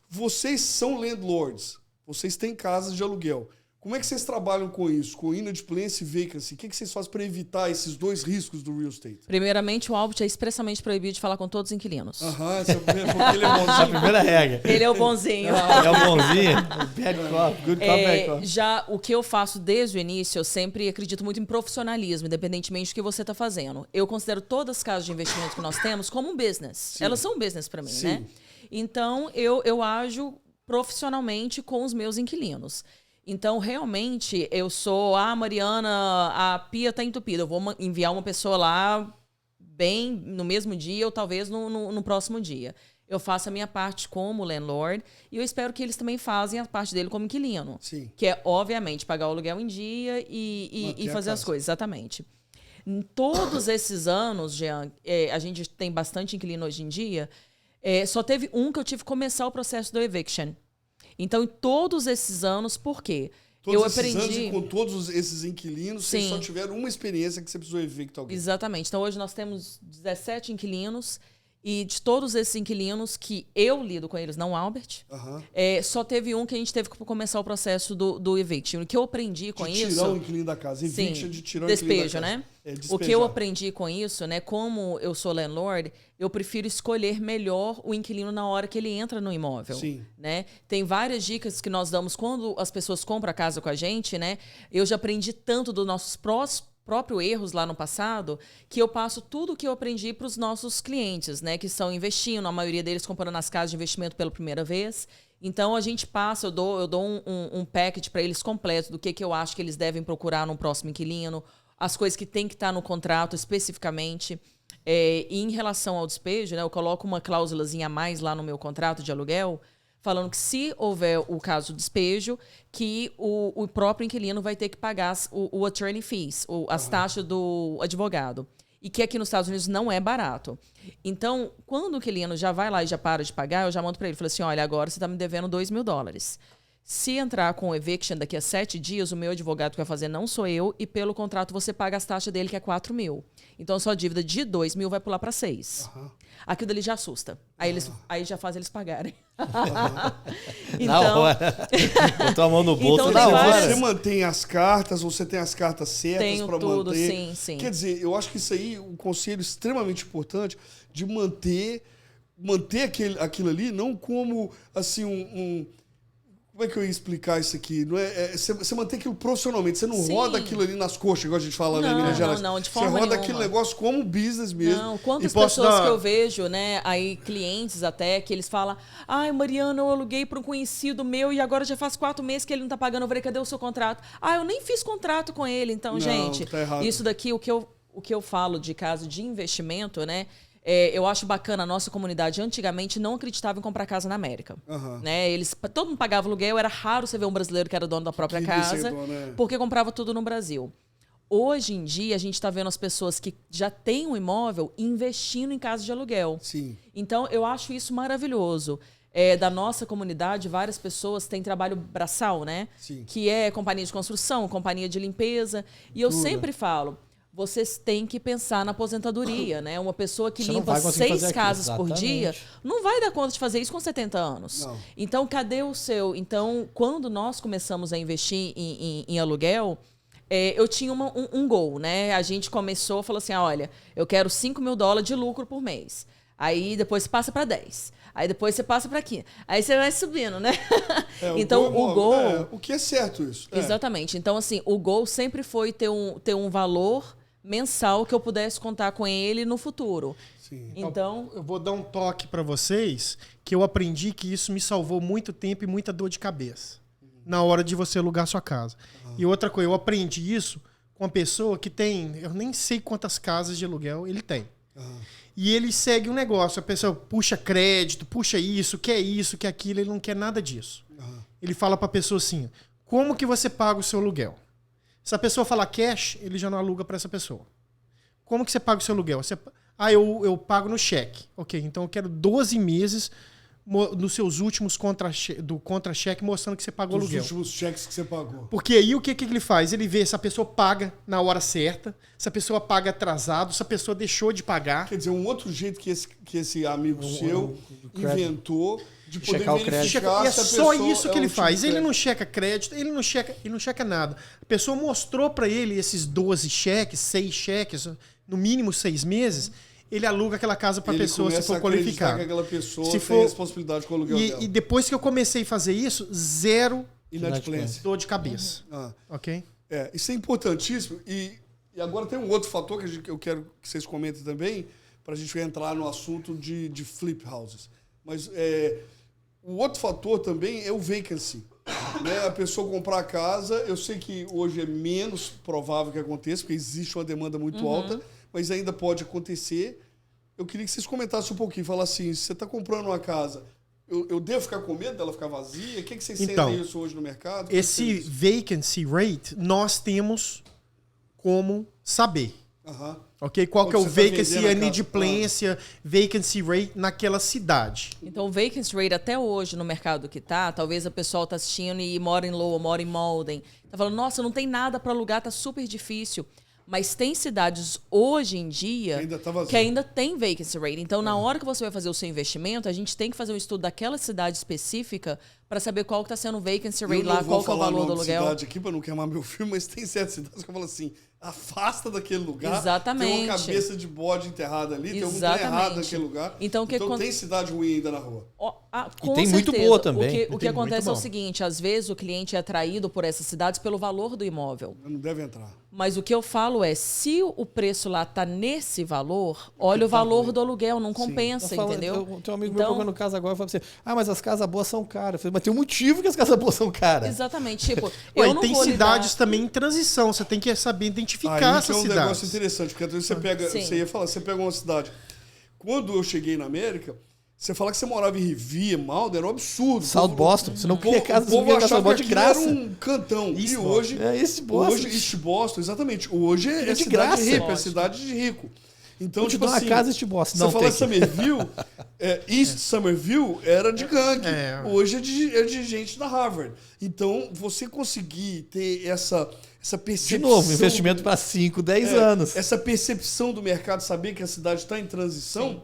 Vocês são landlords, vocês têm casas de aluguel. Como é que vocês trabalham com isso? Com inadimplência e vacancy? O que vocês fazem para evitar esses 2 riscos do real estate? Primeiramente, o Albert é expressamente proibido de falar com todos os inquilinos. Porque ele é bonzinho. A primeira regra. Ele é o bonzinho. É o bonzinho. Bad cop, good cop, bad cop. Já o que eu faço desde o início, eu sempre acredito muito em profissionalismo, independentemente do que você está fazendo. Eu considero todas as casas de investimento que nós temos como um business. Sim. Elas são um business para mim, né? Então, eu ajo profissionalmente com os meus inquilinos. Então, realmente, eu sou, Mariana, a pia está entupida. Eu vou enviar uma pessoa lá bem no mesmo dia ou talvez no próximo dia. Eu faço a minha parte como landlord e eu espero que eles também façam a parte dele como inquilino. Sim. Que é, obviamente, pagar o aluguel em dia e fazer as coisas. Exatamente. Em todos esses anos, Jean, a gente tem bastante inquilino hoje em dia, só teve um que eu tive que começar o processo do eviction. Então, em todos esses anos, por quê? Anos e com todos esses inquilinos, vocês só tiveram uma experiência que você precisou evictar alguém. Exatamente. Então, hoje nós temos 17 inquilinos e de todos esses inquilinos que eu lido com eles, não o Albert, só teve um que a gente teve que começar o processo do eviction. O que eu aprendi com isso... tirar o inquilino da casa. Eviction de tirar o inquilino da casa. Né? O que eu aprendi com isso, né? Como eu sou landlord, eu prefiro escolher melhor o inquilino na hora que ele entra no imóvel. Sim. Né? Tem várias dicas que nós damos quando as pessoas compram a casa com a gente, né? Eu já aprendi tanto dos nossos próprios erros lá no passado, que eu passo tudo o que eu aprendi para os nossos clientes, né? Que estão investindo, a maioria deles comprando nas casas de investimento pela primeira vez. Então, a gente passa, eu dou um package para eles completo do que eu acho que eles devem procurar no próximo inquilino, as coisas que tem que estar no contrato especificamente. E em relação ao despejo, né, eu coloco uma cláusulazinha a mais lá no meu contrato de aluguel, falando que se houver o caso de despejo, que o próprio inquilino vai ter que pagar o attorney fees, as taxas do advogado. E que aqui nos Estados Unidos não é barato. Então, quando o inquilino já vai lá e já para de pagar, eu já mando para ele, falo assim, olha, agora você está me devendo $2.000. Se entrar com o eviction daqui a 7 dias, o meu advogado que vai fazer não sou eu, e pelo contrato você paga as taxas dele, que é 4 mil. Então, a sua dívida de 2 mil vai pular para 6. Aquilo dali já assusta. Aí já faz eles pagarem. Então, na hora. Botou a mão no bolso. Então, você mantém as cartas, você tem as cartas certas para manter. Sim, sim. Quer dizer, eu acho que isso aí, um conselho extremamente importante de manter aquilo ali, não como assim como é que eu ia explicar isso aqui? Não você manter aquilo profissionalmente, você não roda aquilo ali nas coxas, igual a gente fala na Minas Gerais. Não, de forma Você roda nenhuma. aquele negócio como business mesmo. Não, quantas pessoas que eu vejo, né, aí clientes até, que eles falam, ai, Mariana, eu aluguei para um conhecido meu e agora já faz 4 meses que ele não tá pagando, eu falei, cadê o seu contrato? Ah, eu nem fiz contrato com ele, então, gente, tá errado. Isso daqui, o que eu falo de caso de investimento, né, eu acho bacana, a nossa comunidade antigamente não acreditava em comprar casa na América. Né? Todo mundo pagava aluguel, era raro você ver um brasileiro que era dono da própria casa, porque comprava tudo no Brasil. Hoje em dia, a gente está vendo as pessoas que já têm um imóvel investindo em casa de aluguel. Sim. Então, eu acho isso maravilhoso. Da nossa comunidade, várias pessoas têm trabalho braçal, né? Sim. Que é companhia de construção, companhia de limpeza. E eu sempre falo, vocês têm que pensar na aposentadoria, né? Uma pessoa que limpa 6 casas por dia não vai dar conta de fazer isso com 70 anos. Não. Então, cadê o seu? Então, quando nós começamos a investir em aluguel, eu tinha um goal, né? A gente começou, falou assim, olha, eu quero $5 mil de lucro por mês. Aí, depois você passa para 10. Aí, depois você passa para 15. Aí, você vai subindo, né? Então, o goal... o que é certo isso. Exatamente. Então, assim, o goal sempre foi ter um valor mensal que eu pudesse contar com ele no futuro. Sim. Então, eu vou dar um toque para vocês que eu aprendi que isso me salvou muito tempo e muita dor de cabeça na hora de você alugar sua casa. E outra coisa, eu aprendi isso com uma pessoa que tem, eu nem sei quantas casas de aluguel ele tem. E ele segue um negócio, a pessoa puxa crédito, puxa isso, quer aquilo, ele não quer nada disso. Ele fala para a pessoa assim, como que você paga o seu aluguel? Se a pessoa falar cash, ele já não aluga para essa pessoa. Como que você paga o seu aluguel? Eu pago no cheque. Ok, então eu quero 12 meses nos seus últimos contra-cheque mostrando que você pagou o aluguel. Os últimos cheques que você pagou. Porque aí o que ele faz? Ele vê se a pessoa paga na hora certa, se a pessoa paga atrasado, se a pessoa deixou de pagar. Quer dizer, um outro jeito que esse amigo seu inventou de poder checar o verificar é se a só pessoa isso que ele faz. tipo Ele não checa crédito, ele não checa nada. A pessoa mostrou para ele esses 12 cheques, 6 cheques, no mínimo 6 meses, ele aluga aquela casa para a pessoa se for qualificada. Que aquela pessoa se tem responsabilidade com o aluguel dela. E depois que eu comecei a fazer isso, zero inadimplência. Dor de cabeça. Ok? Isso é importantíssimo. E agora tem um outro fator que eu quero que vocês comentem também, para a gente entrar no assunto de flip houses. Mas o outro fator também é o vacancy. Né? A pessoa comprar a casa, eu sei que hoje é menos provável que aconteça, porque existe uma demanda muito alta, mas ainda pode acontecer. Eu queria que vocês comentassem um pouquinho, falassem assim, se você está comprando uma casa, eu devo ficar com medo dela ficar vazia? O que vocês sentem isso hoje no mercado? Esse vacancy rate, nós temos como saber. Ok? Qual que é o vacancy, a inadimplência, vacancy rate naquela cidade. Então, o vacancy rate até hoje no mercado que tá, talvez o pessoal tá assistindo e mora em Lowell, mora em Malden, tá falando, nossa, não tem nada para alugar, tá super difícil. Mas tem cidades hoje em dia que ainda tem vacancy rate. Então, na hora que você vai fazer o seu investimento, a gente tem que fazer um estudo daquela cidade específica para saber qual que está sendo o vacancy rate lá, qual que é o valor do aluguel. Eu não vou falar cidade aqui para não queimar meu filme, mas tem certas cidades que eu falo assim, afasta daquele lugar. Exatamente. Tem uma cabeça de bode enterrada ali, tem algum trem errado naquele lugar. Então tem cidade ruim ainda na rua. Com tem certeza. muito boa também. O que acontece é o seguinte, às vezes o cliente é atraído por essas cidades pelo valor do imóvel. Não deve entrar. Mas o que eu falo é, se o preço lá tá nesse valor, olha o valor do aluguel, não compensa, entendeu? Tem um amigo meu procurando casa agora e fala assim, mas as casas boas são caras. Eu falei, mas tem um motivo que as casas boas são caras. Exatamente. Tipo, eu não tem cidades também em transição, você tem que saber identificar essas cidades. É um negócio interessante, porque às vezes você pega uma cidade. Quando eu cheguei na América, você fala que você morava em Rivia, Malden, era um absurdo. South Boston, você não queria casa de Boston de graça. Era um cantão. East e hoje East Boston. Hoje, East Boston, exatamente. Hoje é de cidade graça. hippie, é cidade de rico. Então, Vou te tipo dar uma assim, casa e te mostro. você Não fala tem. Somerville, East Somerville era de gangue. Hoje é de gente da Harvard. Então, você conseguir ter essa percepção... De novo, investimento para 5, 10 anos. Essa percepção do mercado, saber que a cidade está em transição... Sim.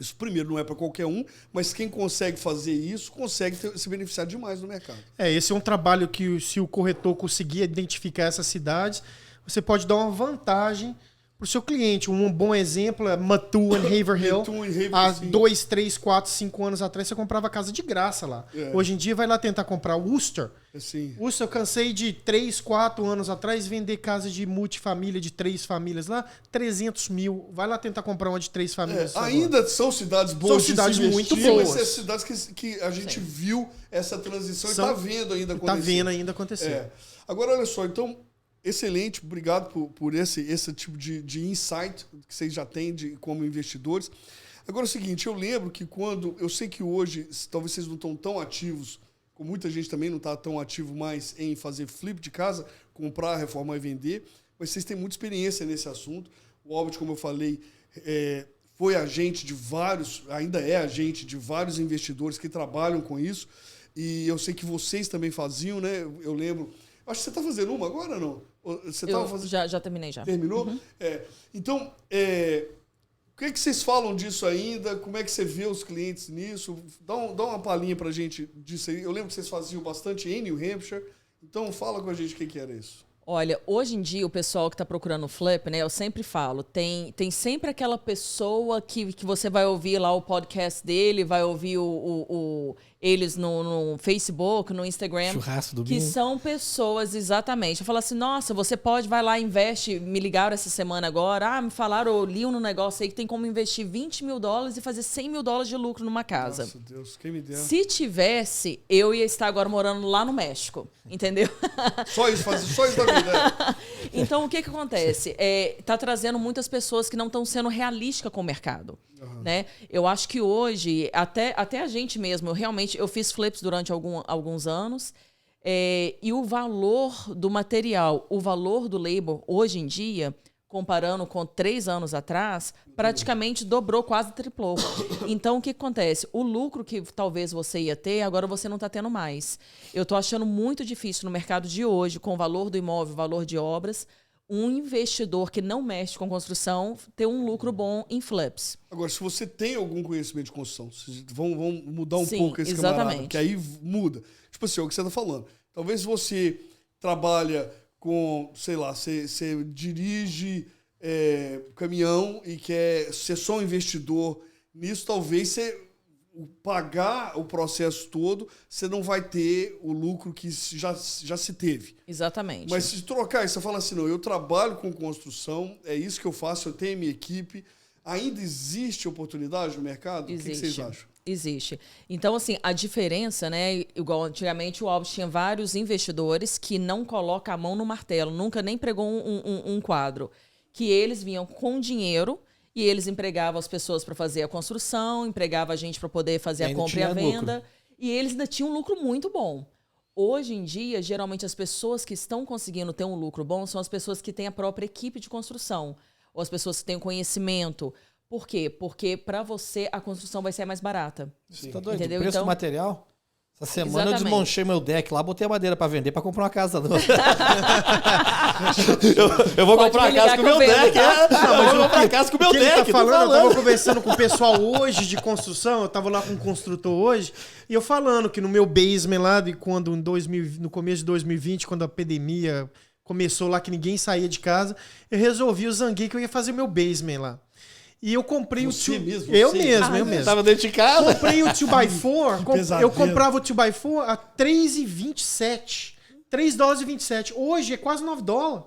Isso, primeiro, não é para qualquer um, mas quem consegue fazer isso, consegue se beneficiar demais no mercado. Esse é um trabalho que, se o corretor conseguir identificar essas cidades, você pode dar uma vantagem para o seu cliente. Um bom exemplo é Mattoon e Haverhill. Há 2, 3, 4, 5 anos atrás, você comprava casa de graça lá. Hoje em dia, vai lá tentar comprar Worcester. Worcester, eu cansei de 3, 4 anos atrás vender casa de multifamília de 3 famílias lá, 300 mil. Vai lá tentar comprar uma de 3 famílias. Ainda são cidades boas. São cidades muito boas. Mas são cidades que a gente viu essa transição e está vendo ainda acontecer. Está vendo ainda acontecer. Agora, olha só, então... Excelente, obrigado por esse tipo de insight que vocês já têm como investidores. Agora é o seguinte, eu lembro que eu sei que hoje, talvez vocês não estão tão ativos, como muita gente também não está tão ativo mais em fazer flip de casa, comprar, reformar e vender, mas vocês têm muita experiência nesse assunto. O Albert, como eu falei, foi agente de vários, ainda é agente de vários investidores que trabalham com isso, e eu sei que vocês também faziam, né? Eu lembro... Acho que você está fazendo uma agora ou não? Você já terminei já. Terminou? Uhum. Então, o que vocês falam disso ainda? Como é que você vê os clientes nisso? Dá uma palhinha para a gente disso aí. Eu lembro que vocês faziam bastante em New Hampshire. Então, fala com a gente o que era isso. Olha, hoje em dia o pessoal que está procurando flip, né? Eu sempre falo, tem sempre aquela pessoa que você vai ouvir lá o podcast dele, vai ouvir eles no Facebook, no Instagram. Churrasco do que bingo. são pessoas, exatamente. Eu falo assim, nossa, você pode, vai lá, investe. Me ligaram essa semana agora. Me falaram, eu li no negócio aí que tem como investir $20 mil e fazer $100 mil de lucro numa casa. Nossa, Deus, quem me dera. Se tivesse, eu ia estar agora morando lá no México. Entendeu? Só isso da vida. Então, o que acontece? Tá trazendo muitas pessoas que não estão sendo realísticas com o mercado. Né? Eu acho que hoje, até a gente mesmo, eu fiz flips durante alguns anos, e o valor do material, o valor do labor, hoje em dia, comparando com 3 anos atrás, praticamente dobrou, quase triplou. Então, o que acontece? O lucro que talvez você ia ter, agora você não está tendo mais. Eu estou achando muito difícil no mercado de hoje, com o valor do imóvel, valor de obras, um investidor que não mexe com construção ter um lucro bom em flips. Agora, se você tem algum conhecimento de construção, vão mudar um Sim, pouco esse exatamente. camarada, que aí muda. Tipo assim, é o que você está falando. Talvez você trabalha com, sei lá, você dirige caminhão e quer ser só um investidor nisso, talvez você pagar o processo todo, você não vai ter o lucro que já se teve. Exatamente. Mas se trocar isso, você fala assim, não, eu trabalho com construção, é isso que eu faço, eu tenho minha equipe, ainda existe oportunidade no mercado? Existe. O que vocês acham? Existe. Então, assim, a diferença, né? Igual antigamente o Albert tinha vários investidores que não colocam a mão no martelo, nunca nem pregou um quadro. Que eles vinham com dinheiro e eles empregavam as pessoas para fazer a construção, empregavam a gente para poder fazer a compra e a venda. Lucro. E eles ainda tinham um lucro muito bom. Hoje em dia, geralmente, as pessoas que estão conseguindo ter um lucro bom são as pessoas que têm a própria equipe de construção. Ou as pessoas que têm o conhecimento. Por quê? Porque para você a construção vai ser mais barata. Você tá doido? Entendeu? O preço Então, do material? Essa semana exatamente. Eu desmanchei meu deck lá, botei a madeira para vender para comprar uma casa nova. eu vou comprar uma casa com o meu deck. Eu vou comprar uma casa com o meu deck. Eu tava conversando com o pessoal hoje de construção, eu tava lá com um construtor hoje, e eu falando que no meu basement lá, no começo de 2020, quando a pandemia começou lá, que ninguém saía de casa, eu resolvi, eu zanguei que eu ia fazer meu basement lá. E eu comprei Eu mesmo. Tava dentro de casa. Comprei o 2x4. Eu comprava o 2x4 a $3,27. $3,27. Hoje é quase $9.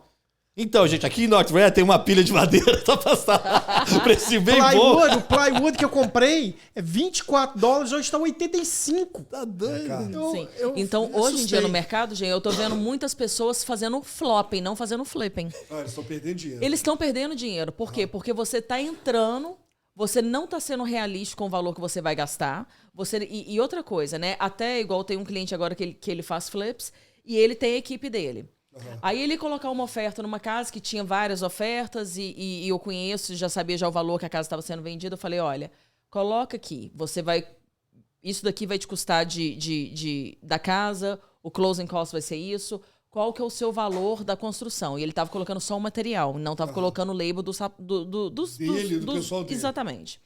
Então, gente, aqui em Northwest tem uma pilha de madeira pra passar. Preço bem bom. O plywood que eu comprei é $24, hoje tá 85. Tá doido. Sim. Então, hoje em dia no mercado, gente, eu tô vendo muitas pessoas fazendo flopping, não fazendo flipping. Eles estão perdendo dinheiro. Eles estão perdendo dinheiro. Por quê? Porque você tá entrando, você não tá sendo realista com o valor que você vai gastar. E outra coisa, né? Até igual tem um cliente agora que ele faz flips e ele tem a equipe dele. Aí ele ia colocar uma oferta numa casa que tinha várias ofertas e eu conheço, já sabia já o valor que a casa estava sendo vendida. Eu falei, olha, coloca aqui, isso daqui vai te custar da casa, o closing cost vai ser isso, qual que é o seu valor da construção? E ele estava colocando só o material, não estava colocando o label do pessoal dele. Exatamente.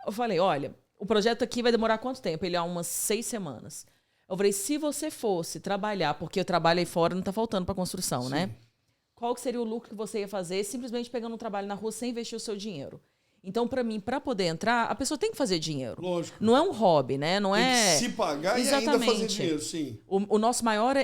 Eu falei, olha, o projeto aqui vai demorar quanto tempo? Ele, umas 6 semanas. Eu falei, se você fosse trabalhar, porque eu trabalho aí fora, não está faltando para construção, Sim. né? Qual que seria o lucro que você ia fazer simplesmente pegando um trabalho na rua sem investir o seu dinheiro? Então, para mim, para poder entrar, a pessoa tem que fazer dinheiro. Lógico. Não é um hobby, né? Não tem é... que se pagar Exatamente. E ainda fazer dinheiro, sim. O nosso maior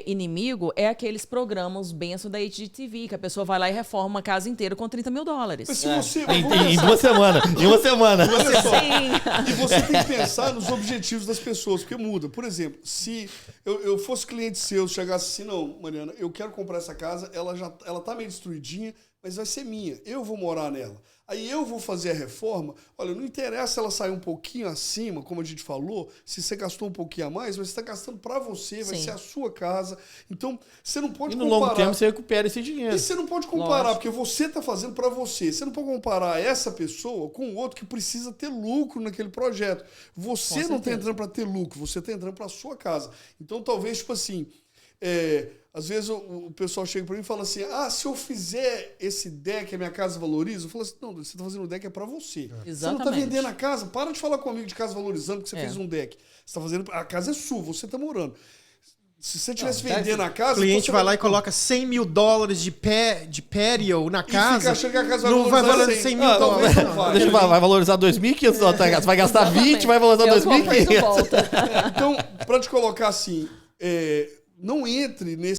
inimigo é aqueles programas benção da HGTV, que a pessoa vai lá e reforma uma casa inteira com $30 mil. Mas se você... Em 2 semanas. Em uma semana. Olha só. Sim. E você tem que pensar nos objetivos das pessoas, porque muda. Por exemplo, se eu fosse cliente seu, chegasse assim, não, Mariana, eu quero comprar essa casa, ela tá meio destruidinha, mas vai ser minha. Eu vou morar nela. Aí eu vou fazer a reforma. Olha, não interessa ela sair um pouquinho acima, como a gente falou, se você gastou um pouquinho a mais, mas você está gastando para você, vai ser a sua casa. Então, você não pode comparar. E no longo termo você recupera esse dinheiro. E você não pode comparar, porque você está fazendo para você. Você não pode comparar essa pessoa com o outro que precisa ter lucro naquele projeto. Você não está entrando para ter lucro, você está entrando para a sua casa. Então, talvez, tipo assim... às vezes o pessoal chega para mim e fala assim, se eu fizer esse deck, a minha casa valoriza. Eu falo assim, não, você está fazendo o deck para você. Exatamente. Você não está vendendo a casa. Para de falar comigo de casa valorizando porque você fez um deck. Você está fazendo, a casa é sua, você está morando. Se você estivesse vendendo a casa... O cliente vai lá e coloca $100 mil de patio na casa. E fica achando que a casa não vai valorizar $100 mil. Vai valorizar 2.500 na casa. Vai gastar 20, vai valorizar 2.500. Volta. Então, para te colocar assim, não entre nesse